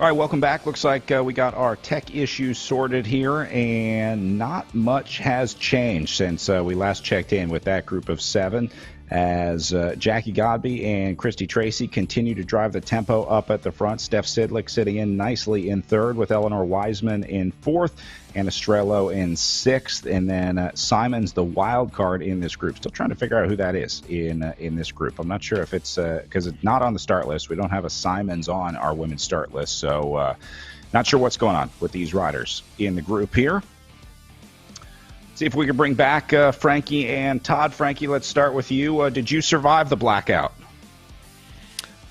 All right, welcome back. Looks like we got our tech issues sorted here, and not much has changed since we last checked in with that group of 7, as Jackie Godby and Christy Tracy continue to drive the tempo up at the front. Steph Sidlick sitting in nicely in 3rd, with Eleanor Wiseman in 4th, and Estrello in 6th, and then Simon's the wild card in this group. Still trying to figure out who that is in this group. I'm not sure if it's because it's not on the start list. We don't have a Simons on our women's start list, so not sure what's going on with these riders in the group here. See if we can bring back Frankie and Todd. Frankie, let's start with you. Did you survive the blackout?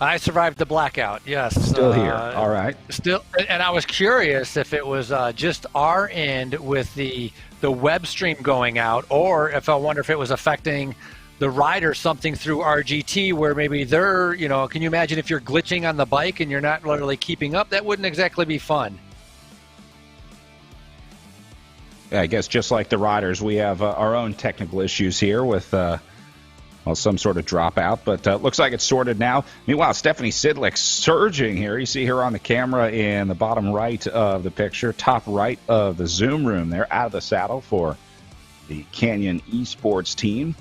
I survived the blackout, yes. Still here, all right. Still, and I was curious if it was just our end with the web stream going out, or if I wonder if it was affecting the rider something through RGT, where maybe they're, can you imagine if you're glitching on the bike and you're not literally keeping up? That wouldn't exactly be fun. Yeah, I guess just like the riders, we have our own technical issues here with some sort of dropout, but looks like it's sorted now. Meanwhile, Stephanie Sidlick surging here. You see her on the camera in the bottom right of the picture, top right of the Zoom room there, out of the saddle for the Canyon Esports team.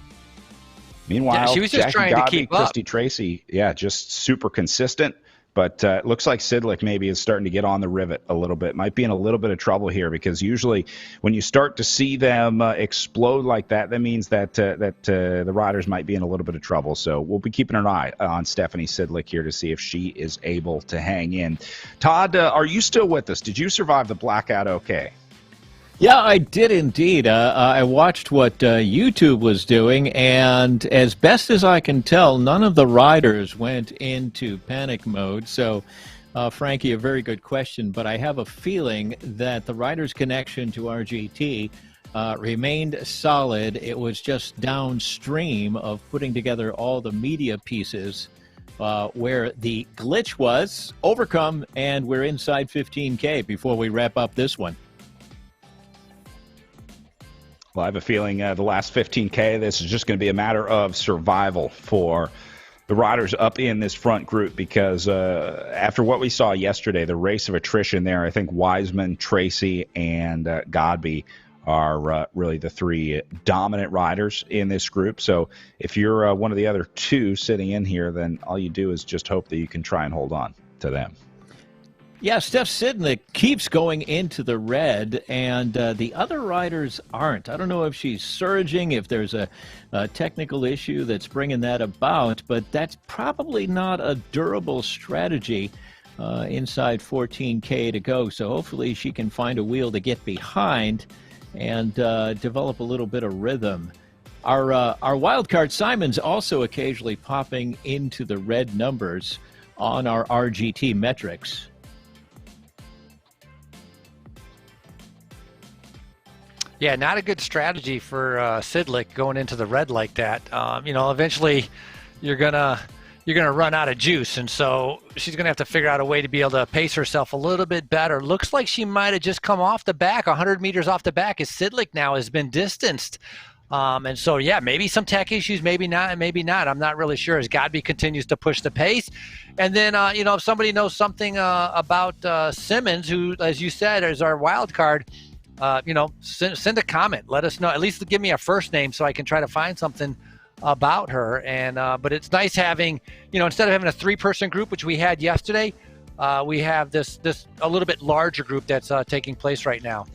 Meanwhile, she was just Jackie trying Godby, to keep Christy up. Tracy, just super consistent. But it looks like Sidlick maybe is starting to get on the rivet a little bit. Might be in a little bit of trouble here, because usually when you start to see them explode like that, that means that the riders might be in a little bit of trouble. So we'll be keeping an eye on Stephanie Sidlick here to see if she is able to hang in. Todd, are you still with us? Did you survive the blackout okay? Yeah, I did indeed. I watched what YouTube was doing, and as best as I can tell, none of the riders went into panic mode. So, Frankie, a very good question, but I have a feeling that the riders' connection to RGT remained solid. It was just downstream of putting together all the media pieces where the glitch was overcome, and we're inside 15K before we wrap up this one. Well, I have a feeling the last 15K, this is just going to be a matter of survival for the riders up in this front group, because after what we saw yesterday, the race of attrition there, I think Wiseman, Tracy, and Godby are really the 3 dominant riders in this group. So if you're one of the other 2 sitting in here, then all you do is just hope that you can try and hold on to them. Yeah, Steph Sidlick keeps going into the red, and the other riders aren't. I don't know if she's surging, if there's a technical issue that's bringing that about, but that's probably not a durable strategy inside 14K to go. So hopefully she can find a wheel to get behind and develop a little bit of rhythm. Our wildcard Simon's also occasionally popping into the red numbers on our RGT metrics. Yeah, not a good strategy for Sidlick going into the red like that. Eventually you're gonna run out of juice, and so she's gonna have to figure out a way to be able to pace herself a little bit better. Looks like she might have just come off the back, 100 meters off the back, as Sidlick now has been distanced. And so, yeah, maybe some tech issues, maybe not, and maybe not. I'm not really sure, as Godby continues to push the pace. And then, if somebody knows something about Simmons, who, as you said, is our wild card, send a comment. Let us know. At least give me a first name so I can try to find something about her. And but it's nice having, instead of having a 3-person group, which we had yesterday, we have this a little bit larger group that's taking place right now.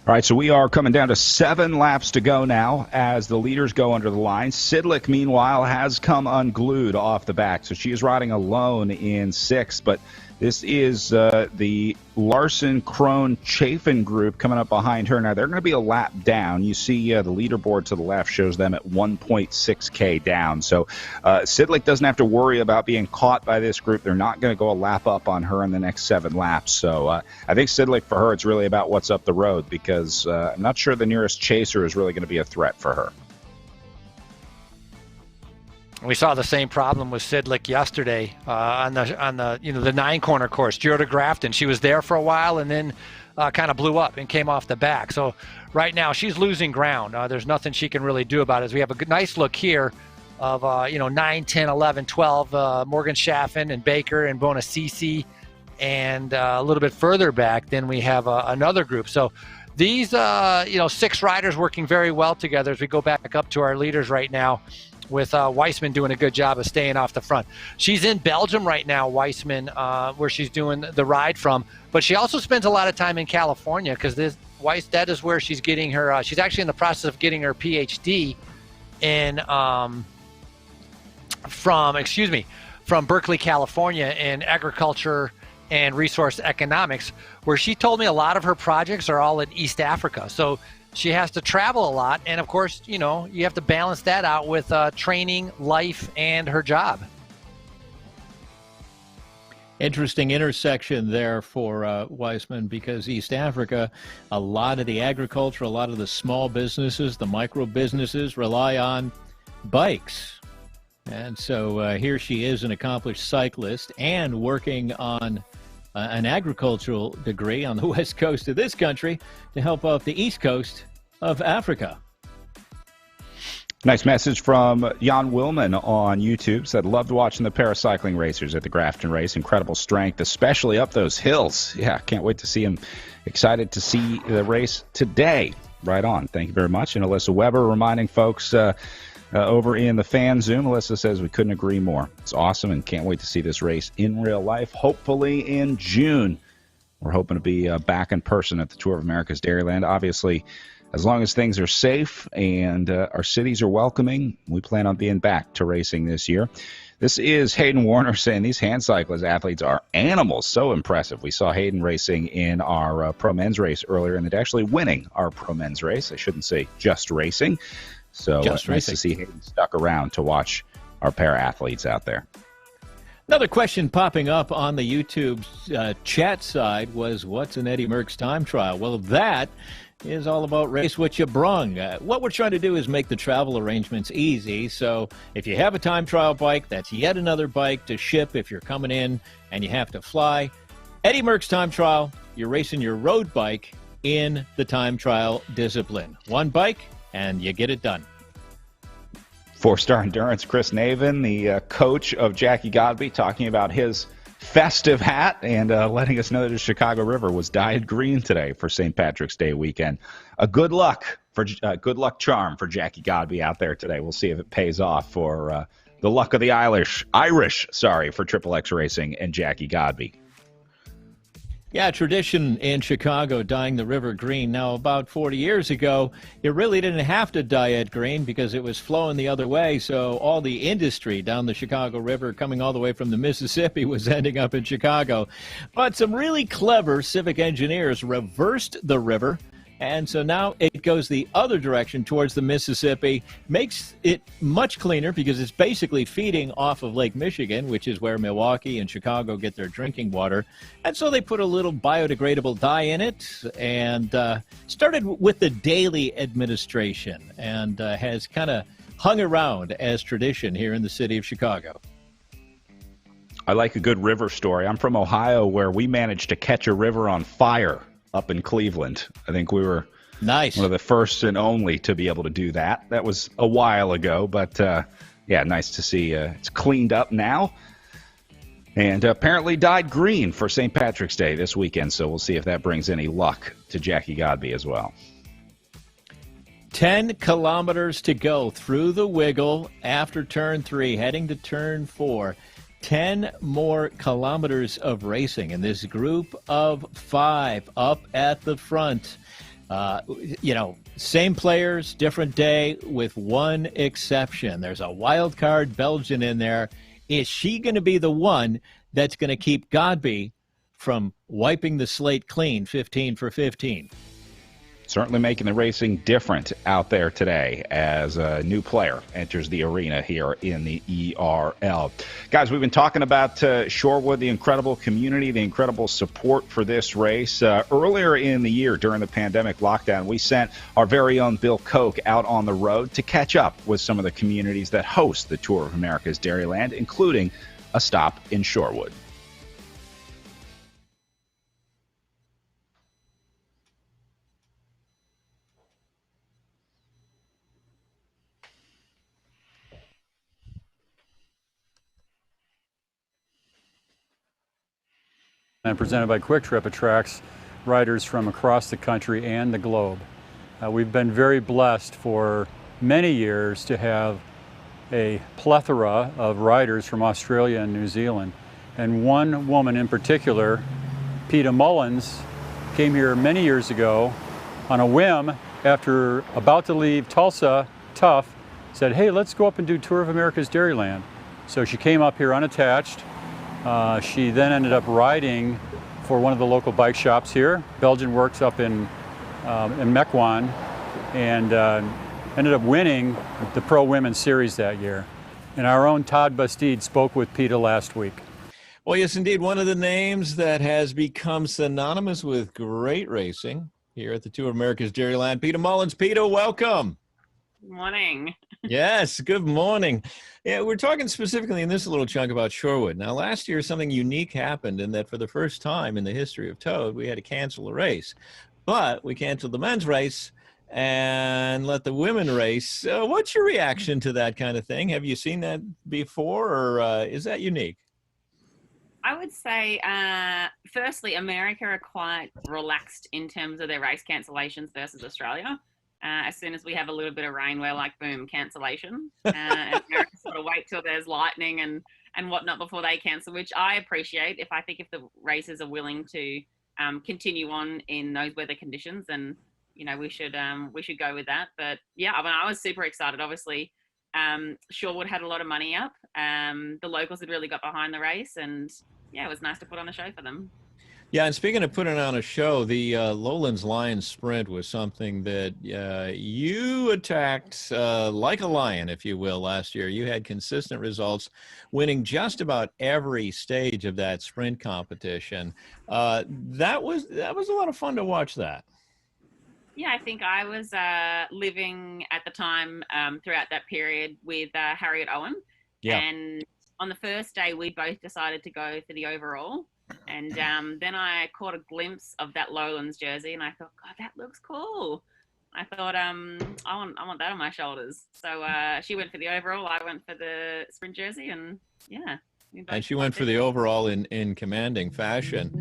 All right, so we are coming down to 7 laps to go now as the leaders go under the line. Sidlick, meanwhile, has come unglued off the back, so she is riding alone in 6th, but this is the Larson, Crone, Chafin group coming up behind her. Now, they're going to be a lap down. You see the leaderboard to the left shows them at 1.6K down. So Sidlick doesn't have to worry about being caught by this group. They're not going to go a lap up on her in the next 7 laps. So I think Sidlick, for her, it's really about what's up the road, because I'm not sure the nearest chaser is really going to be a threat for her. We saw the same problem with Sidlick yesterday on the the 9-corner course, Giro de Grafton. She was there for a while and then kind of blew up and came off the back. So right now she's losing ground. There's nothing she can really do about it. As we have a nice look here of 9, 10, 11, 12, Morgan Chaffin and Baker and Bonacisi. And a little bit further back, then we have another group. So these, 6 riders working very well together as we go back up to our leaders right now, with Weissman doing a good job of staying off the front. She's in Belgium right now, Weissman, where she's doing the ride from. But she also spends a lot of time in California because that is where she's getting her. She's actually in the process of getting her PhD from Berkeley, California, in agriculture and resource economics, where she told me a lot of her projects are all in East Africa. So she has to travel a lot. And of course, you have to balance that out with training, life, and her job. Interesting intersection there for Weissman, because East Africa, a lot of the agriculture, a lot of the small businesses, the micro businesses rely on bikes. And so here she is, an accomplished cyclist and working on an agricultural degree on the west coast of this country to help out the east coast of Africa. Nice message from Jan Willman on YouTube. Said, loved watching the paracycling racers at the Grafton race. Incredible strength, especially up those hills. Yeah, can't wait to see him. Excited to see the race today. Right on. Thank you very much. And Alyssa Weber reminding folks over in the fan Zoom. Alyssa says we couldn't agree more. It's awesome and can't wait to see this race in real life, hopefully in June. We're hoping to be back in person at the Tour of America's Dairyland. Obviously, as long as things are safe and our cities are welcoming, we plan on being back to racing this year. This is Hayden Warner saying these hand cyclist athletes are animals. So impressive. We saw Hayden racing in our pro men's race earlier and actually winning our pro men's race. I shouldn't say just racing. So nice to see Hayden stuck around to watch our para athletes out there. Another question popping up on the YouTube chat side was, what's an Eddie Merckx time trial? Well, that is all about race what you brung. What we're trying to do is make the travel arrangements easy. So if you have a time trial bike, that's yet another bike to ship if you're coming in and you have to fly. Eddie Merckx time trial, you're racing your road bike in the time trial discipline. One bike, and you get it done. 4-star endurance, Chris Navin, the coach of Jackie Godby, talking about his festive hat and letting us know that the Chicago River was dyed green today for St. Patrick's Day weekend. A good luck charm for Jackie Godby out there today. We'll see if it pays off for the luck of the Irish, for Triple X Racing and Jackie Godby. Yeah, tradition in Chicago, dyeing the river green. Now, about 40 years ago, you really didn't have to dye it green because it was flowing the other way. So all the industry down the Chicago River coming all the way from the Mississippi was ending up in Chicago. But some really clever civic engineers reversed the river. And so now it goes the other direction towards the Mississippi, makes it much cleaner because it's basically feeding off of Lake Michigan, which is where Milwaukee and Chicago get their drinking water. And so they put a little biodegradable dye in it and started with the daily administration and has kind of hung around as tradition here in the city of Chicago. I like a good river story. I'm from Ohio, where we managed to catch a river on fire up in Cleveland. I think we were one of the first and only to be able to do that. That was a while ago, but nice to see it's cleaned up now. And apparently dyed green for St. Patrick's Day this weekend, so we'll see if that brings any luck to Jackie Godby as well. 10 kilometers to go through the wiggle after turn 3, heading to turn 4. 10 more kilometers of racing in this group of 5 up at the front. Same players, different day, with one exception. There's a wild card Belgian in there. Is she going to be the one that's going to keep Godby from wiping the slate clean 15 for 15? Certainly making the racing different out there today as a new player enters the arena here in the ERL. Guys, we've been talking about Shorewood, the incredible community, the incredible support for this race. Earlier in the year during the pandemic lockdown, we sent our very own Bill Koch out on the road to catch up with some of the communities that host the Tour of America's Dairyland, including a stop in Shorewood. And presented by Quick Trip attracts riders from across the country and the globe. We've been very blessed for many years to have a plethora of riders from Australia and New Zealand. And one woman in particular, Peta Mullins, came here many years ago on a whim after about to leave Tulsa Tough, said, hey, let's go up and do Tour of America's Dairyland. So she came up here unattached. She then ended up riding for one of the local bike shops here, Belgian Works up in Mequon, and ended up winning the Pro Women's Series that year. And our own Todd Bastide spoke with Peta last week. Well, yes, indeed. One of the names that has become synonymous with great racing here at the Tour of America's Dairyland. Peta Mullins. Peta, welcome. Good morning. Yes, good morning. Yeah, we're talking specifically in this little chunk about Shorewood. Now, last year, something unique happened in that for the first time in the history of Toad, we had to cancel a race. But we canceled the men's race and let the women race. What's your reaction to that kind of thing? Have you seen that before, or is that unique? I would say, firstly, America are quite relaxed in terms of their race cancellations versus Australia. As soon as we have a little bit of rain, we're like, boom, cancellation. And America sort of wait till there's lightning and whatnot before they cancel, which I appreciate. If the races are willing to continue on in those weather conditions, then we should go with that. But yeah, I was super excited. Obviously, Shorewood had a lot of money up. The locals had really got behind the race, and yeah, it was nice to put on a show for them. Yeah, and speaking of putting on a show, the Lowlands Lions Sprint was something that you attacked like a lion, if you will, last year. You had consistent results, winning just about every stage of that sprint competition. That was a lot of fun to watch that. Yeah, I think I was living at the time throughout that period with Harriet Owen. Yeah. And on the first day, we both decided to go for the overall. And then I caught a glimpse of that Lowlands jersey, and I thought, God, that looks cool. I thought, I want that on my shoulders. So she went for the overall, I went for the sprint jersey, and yeah. And she went for the overall in commanding fashion.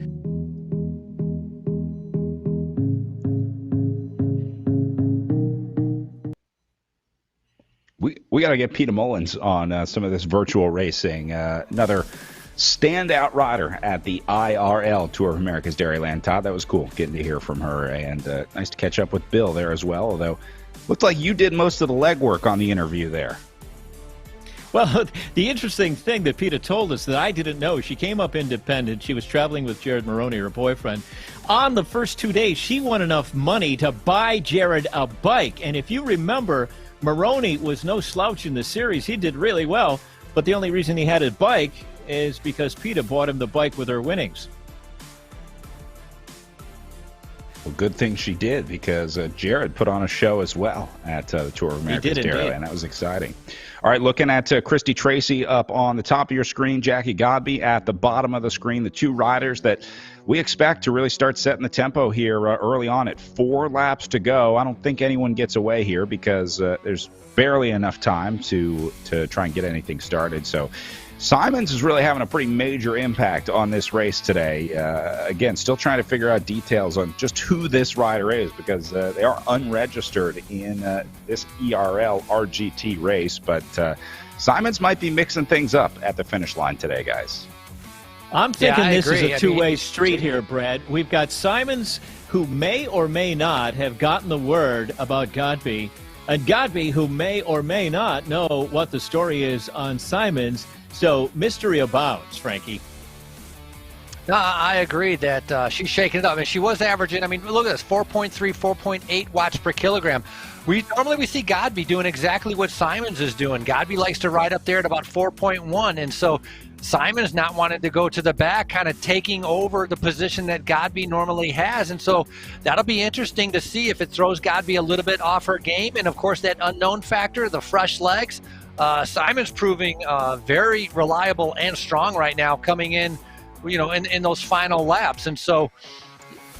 We got to get Peta Mullins on some of this virtual racing. Another standout rider at the IRL Tour of America's Dairyland. Todd, that was cool getting to hear from her, and nice to catch up with Bill there as well, although looked like you did most of the legwork on the interview there. Well, the interesting thing that Peta told us that I didn't know, she came up independent. She was traveling with Jared Maroney, her boyfriend. On the first 2 days, she won enough money to buy Jared a bike. And if you remember, Maroney was no slouch in the series. He did really well, but the only reason he had a bike is because Peta bought him the bike with her winnings. Well, good thing she did, because Jared put on a show as well at the Tour of America's Dairyland. That was exciting. All right, looking at Christy Tracy up on the top of your screen, Jackie Godby at the bottom of the screen, the two riders that we expect to really start setting the tempo here early on at 4 laps to go. I don't think anyone gets away here because there's barely enough time to try and get anything started. So Simons is really having a pretty major impact on this race today. Again, still trying to figure out details on just who this rider is, because they are unregistered in this ERL RGT race. But Simons might be mixing things up at the finish line today, guys. I'm thinking this is a two-way street here, Brad. We've got Simons, who may or may not have gotten the word about Godby, and Godby, who may or may not know what the story is on Simons. So mystery abounds, Frankie. No, I agree that she's shaking it up. And she was averaging, look at this, 4.3, 4.8 watts per kilogram. Normally we see Godby doing exactly what Simons is doing. Godby likes to ride up there at about 4.1. And so Simons not wanting to go to the back, kind of taking over the position that Godby normally has. And so that'll be interesting to see if it throws Godby a little bit off her game. And, of course, that unknown factor, the fresh legs. Simons proving very reliable and strong right now coming in, in those final laps. And so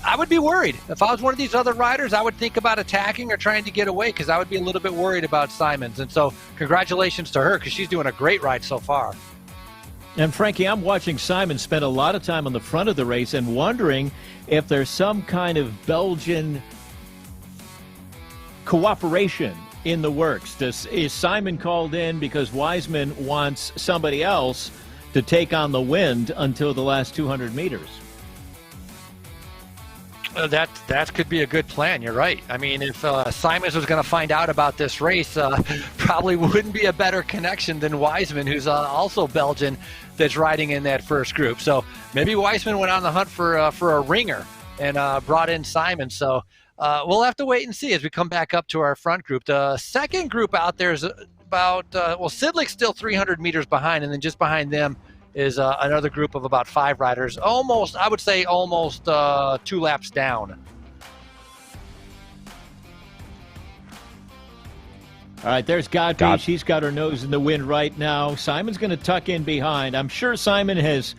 I would be worried. If I was one of these other riders, I would think about attacking or trying to get away, because I would be a little bit worried about Simons. And so congratulations to her, because she's doing a great ride so far. And Frankie, I'm watching Simon spend a lot of time on the front of the race and wondering if there's some kind of Belgian cooperation in the works. Is Simon called in because Wiseman wants somebody else to take on the wind until the last 200 meters? That could be a good plan. You're right. I mean, if Simons was going to find out about this race, probably wouldn't be a better connection than Wiseman, who's also Belgian, that's riding in that first group. So maybe Wiseman went on the hunt for a ringer and brought in Simon. So we'll have to wait and see as we come back up to our front group. The second group out there is about Sidlick's still 300 meters behind, and then just behind them is another group of about 5 riders, almost 2 laps down. All right, there's Godby. She's got her nose in the wind right now. Simon's going to tuck in behind. I'm sure Simon has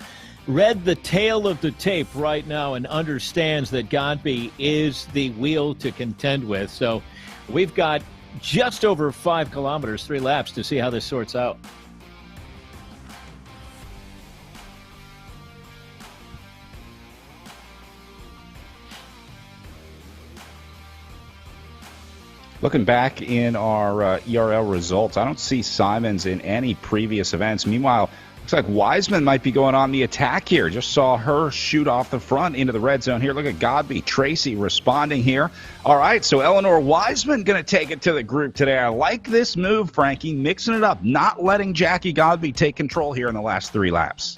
read the tale of the tape right now and understands that Godby is the wheel to contend with. So we've got just over 5 kilometers, 3 laps to see how this sorts out. Looking back in our ERL results, I don't see Simons in any previous events. Meanwhile, looks like Wiseman might be going on the attack here. Just saw her shoot off the front into the red zone here. Look at Godby, Tracy responding here. All right, so Eleanor Wiseman going to take it to the group today. I like this move, Frankie, mixing it up, not letting Jackie Godby take control here in the last 3 laps.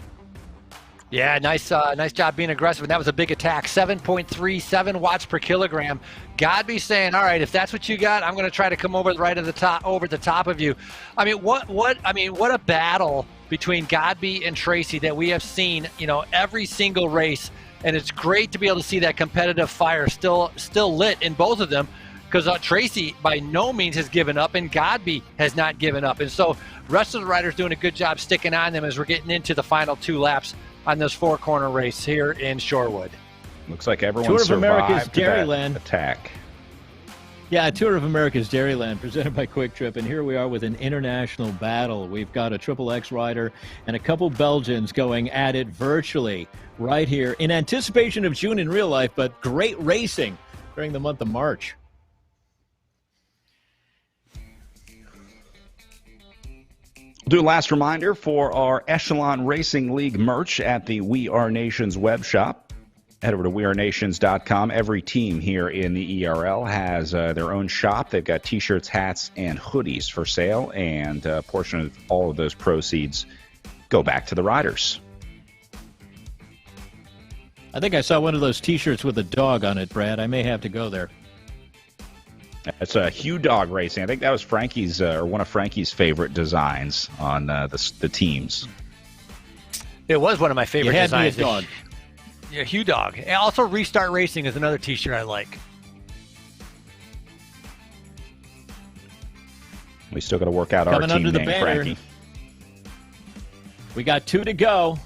Yeah, nice job being aggressive, and that was a big attack. 7.37 watts per kilogram. Godby saying, "All right, if that's what you got, I'm going to try to come over the top of you." I mean, what a battle between Godby and Tracy that we have seen, every single race, and it's great to be able to see that competitive fire still lit in both of them, because Tracy by no means has given up, and Godby has not given up, and so rest of the riders doing a good job sticking on them as we're getting into the final 2 laps on this 4-corner race here in Shorewood. Looks like everyone Tour of survived America's Dairyland attack. Yeah, Tour of America's Dairyland presented by Quick Trip, and here we are with an international battle. We've got a Triple X rider and a couple Belgians going at it virtually right here in anticipation of June in real life, but great racing during the month of March. We'll do a last reminder for our Echelon Racing League merch at the We Are Nations web shop. Head over to wearenations.com. Every team here in the ERL has their own shop. They've got T-shirts, hats, and hoodies for sale, and a portion of all of those proceeds go back to the riders. I think I saw one of those T-shirts with a dog on it, Brad. I may have to go there. That's a Hugh Dog Racing. I think that was Frankie's or one of Frankie's favorite designs on the teams. It was one of my favorite designs. Me a dog. Yeah, Hugh Dog. And also, Restart Racing is another T-shirt I like. We still got to work out our team name, Frankie. We got 2 to go.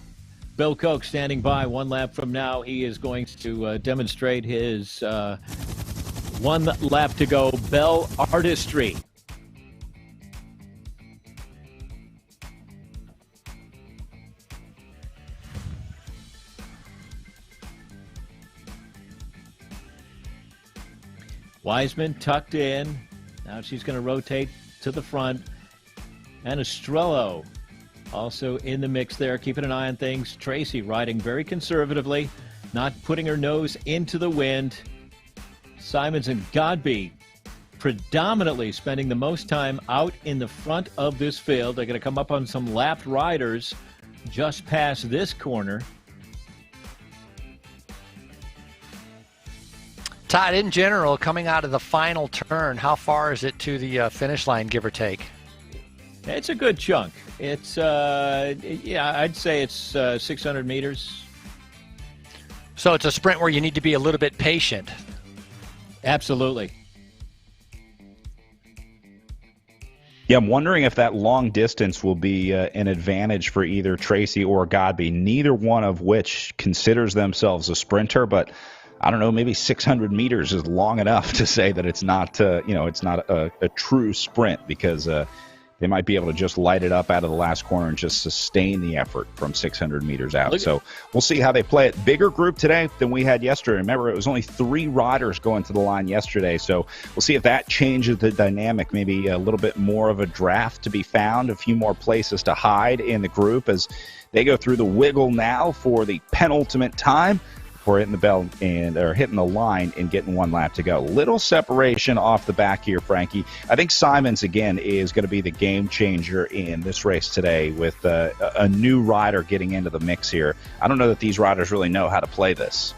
Bill Koch standing by 1 lap from now. He is going to demonstrate his 1 lap to go Bell artistry. Wiseman tucked in. Now she's going to rotate to the front. And Estrello also in the mix there, keeping an eye on things. Tracy riding very conservatively, not putting her nose into the wind. Simons and Godby predominantly spending the most time out in the front of this field. They're going to come up on some lapped riders just past this corner. Todd, in general, coming out of the final turn, how far is it to the finish line, give or take? It's a good chunk. It's, I'd say it's 600 meters. So it's a sprint where you need to be a little bit patient. Absolutely. Yeah, I'm wondering if that long distance will be an advantage for either Tracy or Godby, neither one of which considers themselves a sprinter, but I don't know, maybe 600 meters is long enough to say that it's not, it's not a true sprint, because they might be able to just light it up out of the last corner and just sustain the effort from 600 meters out. So we'll see how they play it. Bigger group today than we had yesterday. Remember, it was only 3 riders going to the line yesterday. So we'll see if that changes the dynamic. Maybe a little bit more of a draft to be found, a few more places to hide in the group as they go through the wiggle now for the penultimate time before hitting the bell or hitting the line and getting 1 lap to go. Little separation off the back here, Frankie. I think Simons, again, is going to be the game changer in this race today with a new rider getting into the mix here. I don't know that these riders really know how to play this.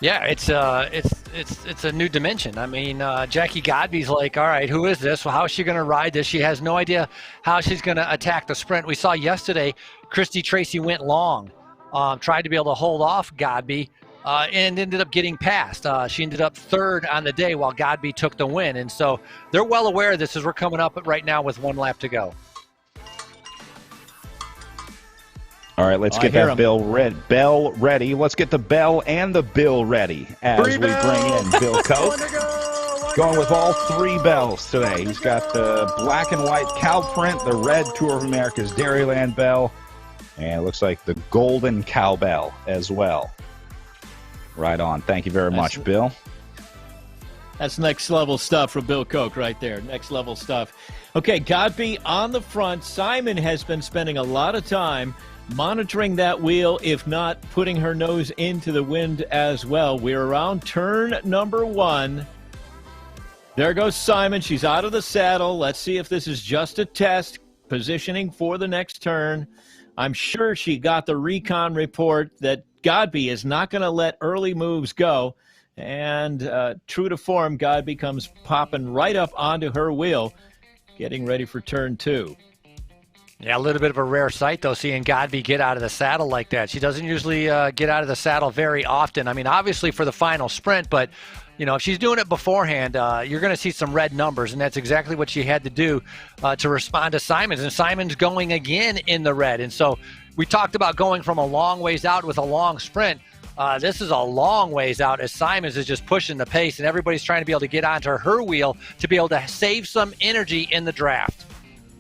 Yeah, it's a new dimension. I mean, Jackie Godby's like, all right, who is this? Well, how is she going to ride this? She has no idea how she's going to attack the sprint. We saw yesterday, Christy Tracy went long. Tried to be able to hold off Godby and ended up getting past. She ended up 3rd on the day while Godby took the win. And so they're well aware of this as we're coming up right now with 1 lap to go. All right, let's get that bell ready. Let's get the bell and the bill ready as we bring in Bill Koch. Going with all 3 bells today. He's got the black and white cow print, the red Tour of America's Dairyland bell, and it looks like the golden cowbell as well. Right on. Thank you very much, Bill. That's next level stuff from Bill Koch right there. Next level stuff. Okay, Godby on the front. Simon has been spending a lot of time monitoring that wheel, if not putting her nose into the wind as well. We're around turn number 1. There goes Simon. She's out of the saddle. Let's see if this is just a test, positioning for the next turn. I'm sure she got the recon report that Godby is not going to let early moves go. And true to form, Godby comes popping right up onto her wheel, getting ready for turn 2. Yeah, a little bit of a rare sight, though, seeing Godby get out of the saddle like that. She doesn't usually get out of the saddle very often. I mean, obviously for the final sprint, but, you know, if she's doing it beforehand, you're going to see some red numbers, and that's exactly what she had to do to respond to Simons. And Simons going again in the red. And so we talked about going from a long ways out with a long sprint. This is a long ways out as Simons is just pushing the pace, and everybody's trying to be able to get onto her wheel to be able to save some energy in the draft.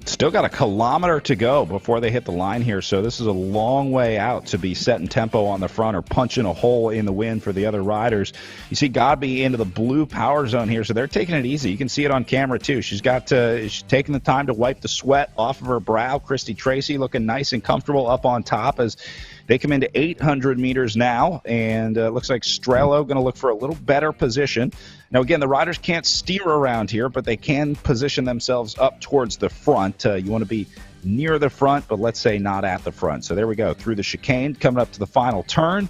Still got a kilometer to go before they hit the line here, so this is a long way out to be setting tempo on the front or punching a hole in the wind for the other riders. You see Godby into the blue power zone here, so they're taking it easy. You can see it on camera, too. She's taking the time to wipe the sweat off of her brow. Christy Tracy looking nice and comfortable up on top as they come into 800 meters now, and looks like Strello going to look for a little better position. Now, again, the riders can't steer around here, but they can position themselves up towards the front. You want to be near the front, but let's say not at the front. So there we go, through the chicane, coming up to the final turn,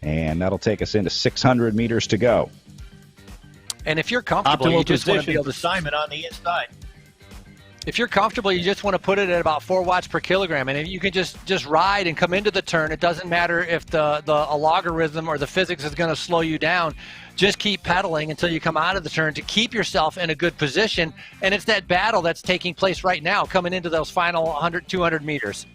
and that'll take us into 600 meters to go. And if you're comfortable, optimal you just want to be able to Simon on the inside. If you're comfortable, you just want to put it at about 4 watts per kilogram. And if you can just ride and come into the turn, it doesn't matter if the logarithm or the physics is going to slow you down. Just keep pedaling until you come out of the turn to keep yourself in a good position. And it's that battle that's taking place right now, coming into those final 100, 200 meters.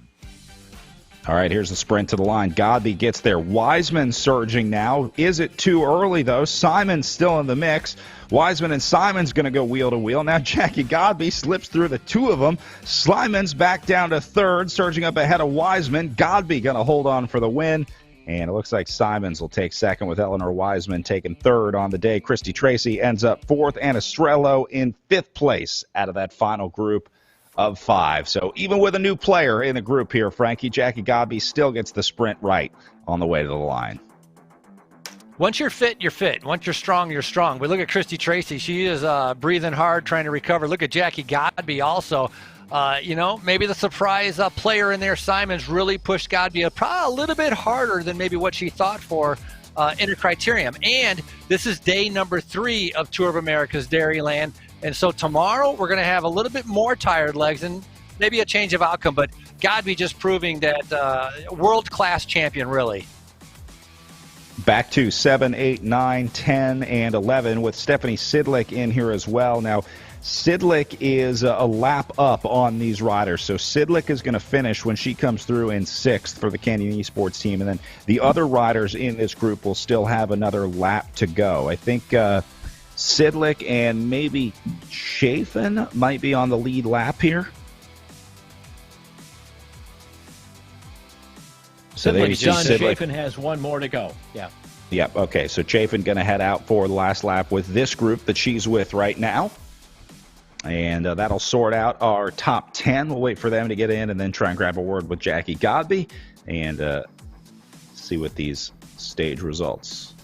All right, here's the sprint to the line. Godby gets there. Wiseman surging now. Is it too early, though? Simon's still in the mix. Wiseman and Simon's going to go wheel to wheel. Now Jackie Godby slips through the 2 of them. Simon's back down to 3rd, surging up ahead of Wiseman. Godby going to hold on for the win. And it looks like Simons will take 2nd with Eleanor Wiseman taking 3rd on the day. Christy Tracy ends up 4th. And Estrello in 5th place out of that final group of 5. So even with a new player in the group here, Frankie, Jackie Godby still gets the sprint right on the way to the line. Once you're fit, you're fit. Once you're strong, you're strong. We look at Christy Tracy. She is breathing hard, trying to recover. Look at Jackie Godby also. Maybe the surprise player in there, Simons, really pushed Godby probably a little bit harder than maybe what she thought for in her criterium. And this is day number 3 of Tour of America's Dairyland. And so tomorrow we're going to have a little bit more tired legs and maybe a change of outcome. But Godby just proving that world-class champion, really. Back to 7, 8, 9, 10, and 11 with Stephanie Sidlick in here as well. Now, Sidlick is a lap up on these riders. So Sidlick is going to finish when she comes through in 6th for the Canyon Esports team. And then the other riders in this group will still have another lap to go. I think Sidlick and maybe Chafin might be on the lead lap here. So Chafin has one more to go. Yeah. Yep. Okay. So Chafin going to head out for the last lap with this group that she's with right now. And that'll sort out our top 10. We'll wait for them to get in and then try and grab a word with Jackie Godby and see what these stage results.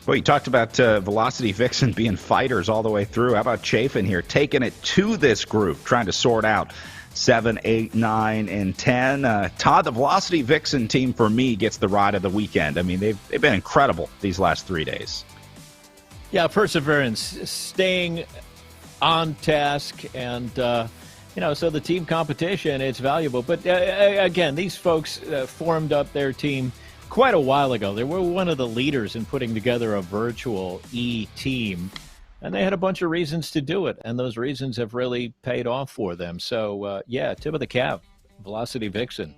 Well, you talked about Velocity Vixen being fighters all the way through. How about Chafin here, taking it to this group, trying to sort out 7, 8, 9, and 10. Todd, the Velocity Vixen team, for me, gets the ride of the weekend. I mean, they've been incredible these last 3 days. Yeah, perseverance, staying on task, and, so the team competition, it's valuable. But, again, these folks formed up their team quite a while ago. They were one of the leaders in putting together a virtual E-team, and they had a bunch of reasons to do it, and those reasons have really paid off for them. So, tip of the cap, Velocity Vixen.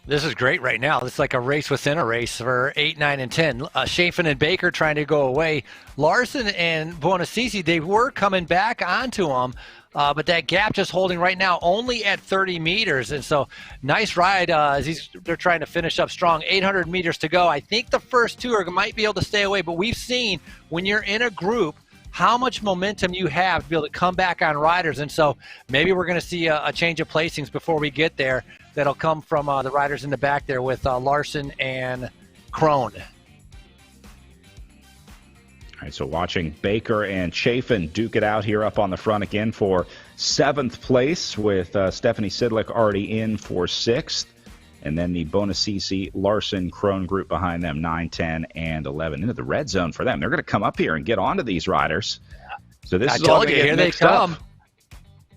This is great right now. It's like a race within a race for 8, 9, and 10. Chafin and Baker trying to go away. Larson and Buonacici, they were coming back onto them, but that gap just holding right now only at 30 meters. And so nice ride as they're trying to finish up strong. 800 meters to go. I think the first two might be able to stay away, but we've seen when you're in a group how much momentum you have to be able to come back on riders. And so maybe we're going to see a change of placings before we get there. That'll come from the riders in the back there with Larson and Crone. All right, so watching Baker and Chafin duke it out here up on the front again for 7th place with Stephanie Sidlick already in for 6th. And then the Buonacici, Larson, Crone group behind them, 9, 10, and 11. Into the red zone for them. They're going to come up here and get onto these riders. So this is all going to get mixed up.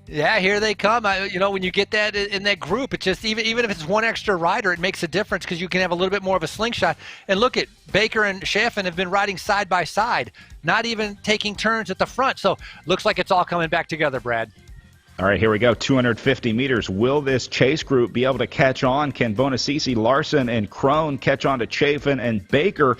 Yeah, here they come. When you get that in that group, it just even if it's one extra rider, it makes a difference because you can have a little bit more of a slingshot. And look at Baker and Chafin have been riding side by side, not even taking turns at the front. So looks like it's all coming back together, Brad. All right, here we go. 250 meters. Will this chase group be able to catch on? Can Buonacici, Larson, and Crone catch on to Chafin and Baker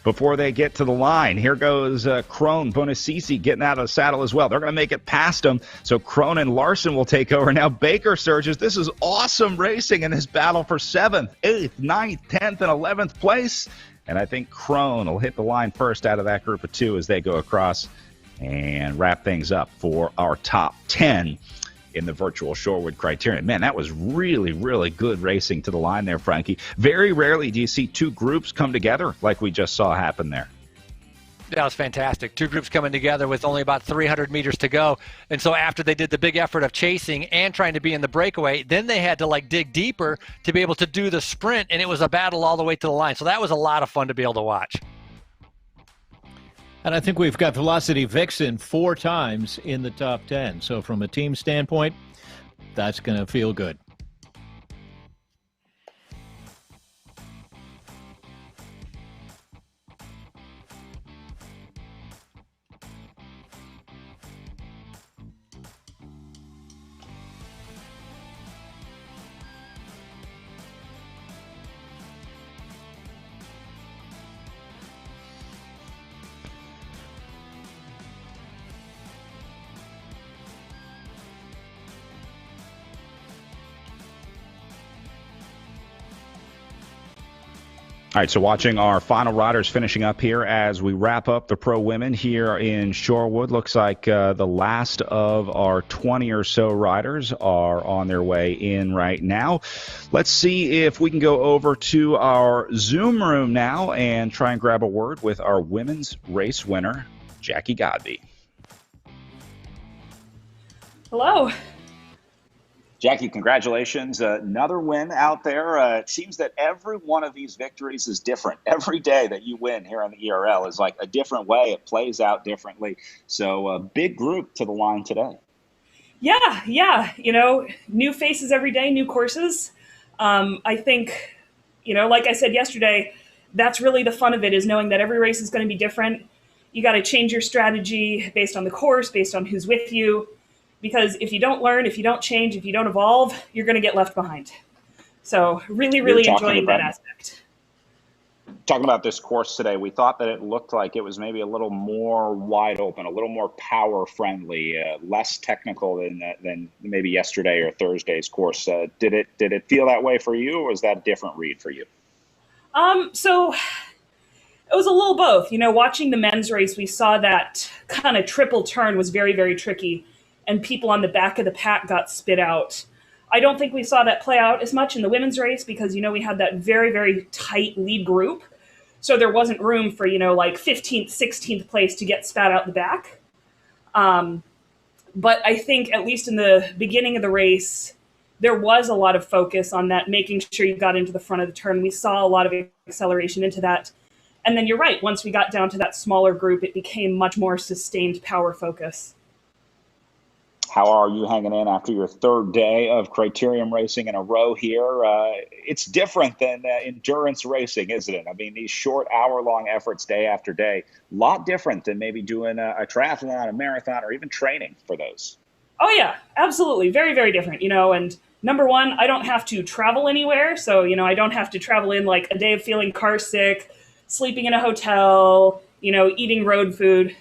before they get to the line? Here goes Crone, Buonacici getting out of the saddle as well. They're going to make it past them, so Crone and Larson will take over. Now Baker surges. This is awesome racing in this battle for 7th, 8th, 9th, 10th, and 11th place. And I think Crone will hit the line first out of that group of 2 as they go across and wrap things up for our top 10 in the virtual Shorewood criterion. Man, that was really, really good racing to the line there, Frankie. Very rarely do you see 2 groups come together like we just saw happen there. That was fantastic. 2 groups coming together with only about 300 meters to go. And so after they did the big effort of chasing and trying to be in the breakaway, then they had to dig deeper to be able to do the sprint, and it was a battle all the way to the line. So that was a lot of fun to be able to watch. And I think we've got Velocity Vixen 4 times in the top 10. So from a team standpoint, that's going to feel good. All right, so watching our final riders finishing up here as we wrap up the pro women here in Shorewood. Looks like the last of our 20 or so riders are on their way in right now. Let's see if we can go over to our Zoom room now and try and grab a word with our women's race winner, Jackie Godby. Hello. Jackie, congratulations. Another win out there. It seems that every one of these victories is different. Every day that you win here on the ERL is like a different way. It plays out differently. So a big group to the line today. Yeah. New faces every day, new courses. I think, like I said yesterday, that's really the fun of it, is knowing that every race is going to be different. You got to change your strategy based on the course, based on who's with you. because if you don't learn, if you don't change, if you don't evolve, you're going to get left behind. So really, really enjoying that aspect. Talking about this course today, we thought that it looked like it was maybe a little more wide open, a little more power friendly, less technical than maybe yesterday or Thursday's course. Did it feel that way for you, or was that a different read for you? So it was a little both. Watching the men's race, we saw that kind of triple turn was very, very tricky, and people on the back of the pack got spit out. I don't think we saw that play out as much in the women's race because, we had that very, very tight lead group. So there wasn't room for, like 15th, 16th place to get spat out the back. But I think at least in the beginning of the race, there was a lot of focus on that, making sure you got into the front of the turn. We saw a lot of acceleration into that. And then you're right, once we got down to that smaller group, it became much more sustained power focus. How are you hanging in after your third day of criterium racing in a row here? It's different than endurance racing, isn't it? I mean, these short hour-long efforts day after day, a lot different than maybe doing a triathlon, a marathon, or even training for those. Oh, yeah, absolutely. Very, very different, and number one, I don't have to travel anywhere. So, I don't have to travel in like a day of feeling car sick, sleeping in a hotel, eating road food.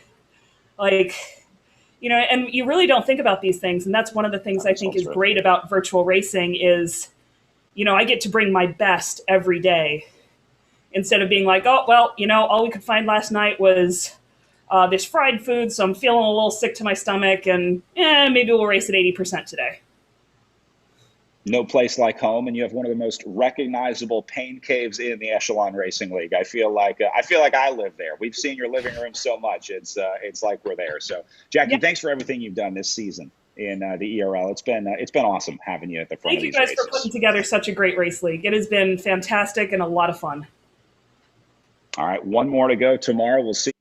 And you really don't think about these things. And that's one of the things I think is great about virtual racing is, I get to bring my best every day instead of being like, oh, well, all we could find last night was this fried food. So I'm feeling a little sick to my stomach and maybe we'll race at 80% today. No place like home, and you have one of the most recognizable pain caves in the Echelon Racing League. I feel like I live there. We've seen your living room so much; it's like we're there. So, Jackie, Thanks for everything you've done this season in the ERL. It's been awesome having you at the front of these races. Thank you guys for putting together such a great race league. It has been fantastic and a lot of fun. All right, one more to go tomorrow. We'll see.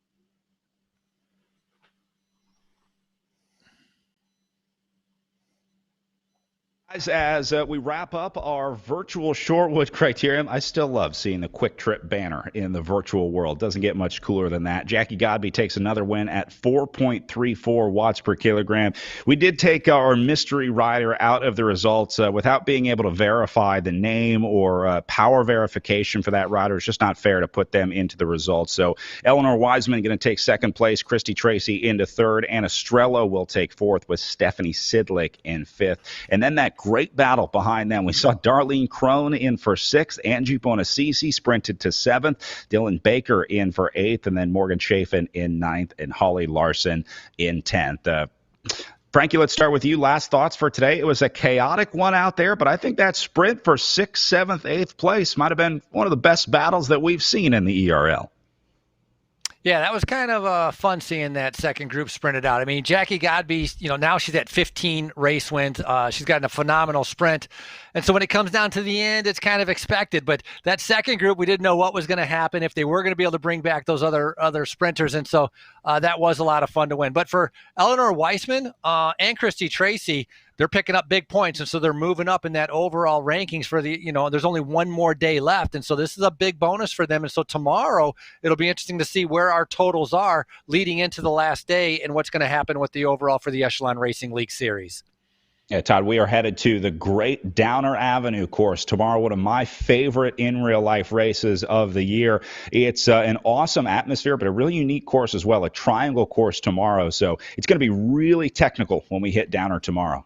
As we wrap up our virtual Shorewood criterium, I still love seeing the Quick Trip banner in the virtual world. Doesn't get much cooler than that. Jackie Godby takes another win at 4.34 watts per kilogram. We did take our mystery rider out of the results without being able to verify the name or power verification for that rider. It's just not fair to put them into the results. So Eleanor Wiseman going to take second place, Christy Tracy into third, and Estrella will take fourth with Stephanie Sidlick in fifth. And then that great battle behind them. We saw Darlene Crone in for sixth. Angie Bonassisi sprinted to seventh. Dylan Baker in for eighth. And then Morgan Chafin in ninth and Holly Larson in 10th. Frankie, let's start with you. Last thoughts for today. It was a chaotic one out there, but I think that sprint for 6th, 7th, 8th place might have been one of the best battles that we've seen in the ERL. Yeah, that was kind of fun seeing that second group sprinted out. I mean, Jackie Godby, now she's at 15 race wins. She's gotten a phenomenal sprint. And so when it comes down to the end, it's kind of expected. But that second group, we didn't know what was going to happen, if they were going to be able to bring back those other sprinters. And so that was a lot of fun to win. But for Eleanor Weissman and Christy Tracy, they're picking up big points, and so they're moving up in that overall rankings for the, there's only one more day left, and so this is a big bonus for them. And so tomorrow, it'll be interesting to see where our totals are leading into the last day and what's going to happen with the overall for the Echelon Racing League Series. Yeah, Todd, we are headed to the Great Downer Avenue course tomorrow, one of my favorite in real life races of the year. It's an awesome atmosphere, but a really unique course as well, a triangle course tomorrow. So it's going to be really technical when we hit Downer tomorrow.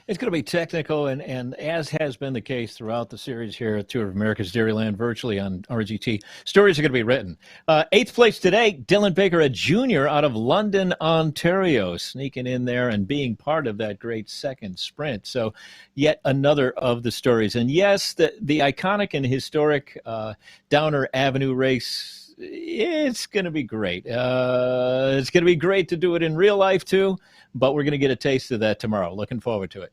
It's going to be technical, and as has been the case throughout the series here at Tour of America's Dairyland, virtually on RGT, stories are going to be written. 8th place today, Dylan Baker, a junior out of London, Ontario, sneaking in there and being part of that great second sprint. So yet another of the stories. And yes, the iconic and historic Downer Avenue race, it's going to be great. It's going to be great to do it in real life, too. But we're going to get a taste of that tomorrow. Looking forward to it.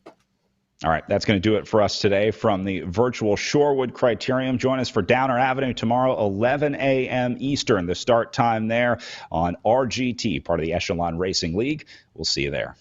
All right, that's going to do it for us today from the virtual Shorewood Criterium. Join us for Downer Avenue tomorrow, 11 a.m. Eastern, the start time there on RGT, part of the Echelon Racing League. We'll see you there.